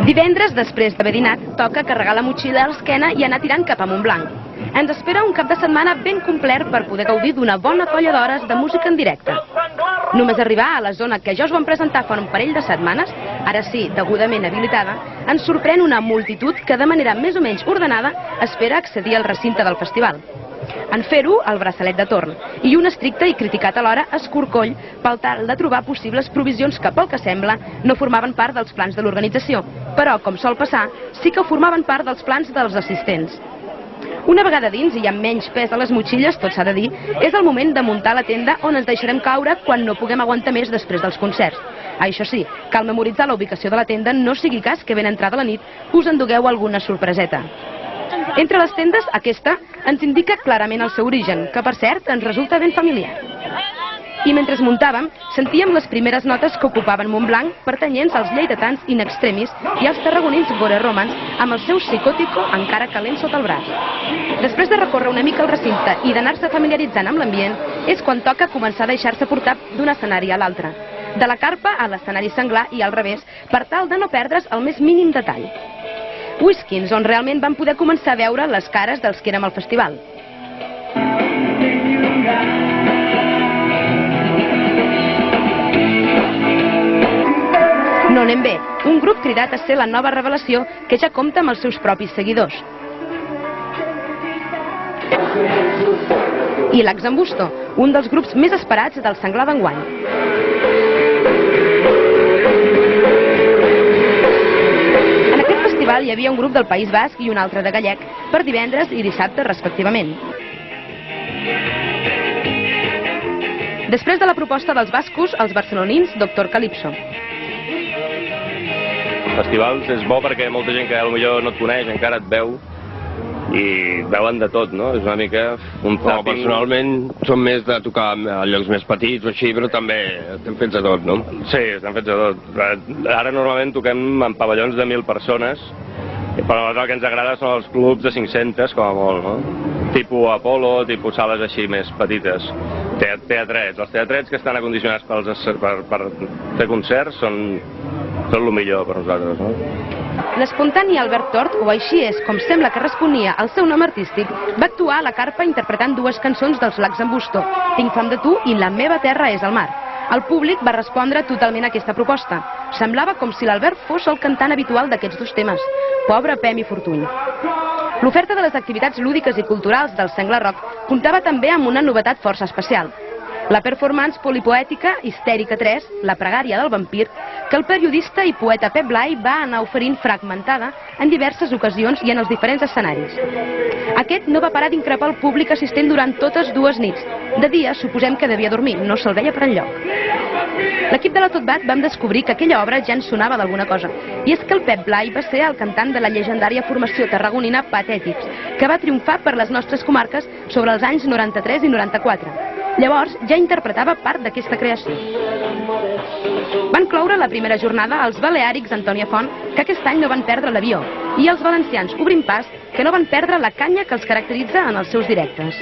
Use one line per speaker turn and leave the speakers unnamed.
Divendres, després d'haver dinat, toca carregar la motxilla a l'esquena i anar tirant cap a Montblanc. Ens espera un cap de setmana ben complet per poder gaudir d'una bona colla d'hores de música en directe. Només arribar a la zona que ja us vam presentar fa un parell de setmanes, ara sí, degudament habilitada, ens sorprèn una multitud que de manera més o menys ordenada espera accedir al recinte del festival. En fer-ho, el braçalet de torn, i un estricte i criticat alhora escorcoll pel tal de trobar possibles provisions que, pel que sembla, no formaven part dels plans de l'organització, però, com sol passar, sí que formaven part dels plans dels assistents. Una vegada dins i amb menys pes a les motxilles, tot s'ha de dir, és el moment de muntar la tenda on ens deixarem caure quan no puguem aguantar més després dels concerts. Això sí, cal memoritzar la ubicació de la tenda, no sigui cas que ben entrada la nit us endugueu alguna sorpreseta. Entre les tendes, aquesta ens indica clarament el seu origen, que per cert ens resulta ben familiar. I mentre muntàvem, sentíem les primeres notes que ocupaven Montblanc, pertanyents als lleidatans in extremis i als tarragonins gore romans, amb el seu psicòtico encara calent sota el braç. Després de recórrer una mica el recinte i d'anar-se familiaritzant amb l'ambient, és quan toca començar a deixar-se portar d'un escenari a l'altre. De la carpa a l'escenari senglar i al revés, per tal de no perdre's el més mínim detall. Whiskins, on realment vam poder començar a veure les cares dels que érem al festival. No anem bé, un grup cridat a ser la nova revelació que ja compta amb els seus propis seguidors. I l'Axambusto, un dels grups més esperats del senglar d'enguany. Hi havia un grup del País Basc i un altre de gallec per divendres i dissabte respectivament. Després de la proposta dels bascos, els barcelonins Doctor Calypso.
Festivals és bo perquè molta gent que potser no et coneix encara et veu i veuen de tot, no? És una mica un tàping.
Personalment som més de tocar a llocs més petits o així, però també estem fets de tot, no?
Sí, estem fets de tot. Ara normalment toquem en pavellons de 1.000 persones, però el que ens agrada són els clubs de 500, com a molt, no? Tipus Apolo, tipus sales així més petites. Teatrets. Els teatrets que estan acondicionats per fer concerts són el millor per nosaltres, no?
L'espontani Albert Tort, o així és com sembla que responia al seu nom artístic, va actuar a la carpa interpretant dues cançons dels L'Axambusto, Tinc fam de tu i La meva terra és el mar. El públic va respondre totalment a aquesta proposta. Semblava com si l'Albert fos el cantant habitual d'aquests dos temes. Pobre Pem i Fortuny. L'oferta de les activitats lúdiques i culturals del Senglar Rock comptava també amb una novetat força especial. La performance polipoètica Histèrica 3, La pregària del vampir, que el periodista i poeta Pep Blai va anar oferint fragmentada en diverses ocasions i en els diferents escenaris. Aquest no va parar d'increpar el públic assistent durant totes dues nits. De dia suposem que devia dormir, no se'l veia per enlloc. L'equip de la Totbat vam descobrir que aquella obra ja ens sonava d'alguna cosa, i és que el Pep Blai va ser el cantant de la llegendària formació tarragonina Patètics, que va triomfar per les nostres comarques sobre els anys 93 i 94. Llavors ja interpretava part d'aquesta creació. Van cloure la primera jornada els baleàrics Antònia Font, que aquest any no van perdre l'avió, i els valencians Obrim Pas, que no van perdre la canya que els caracteritza en els seus directes.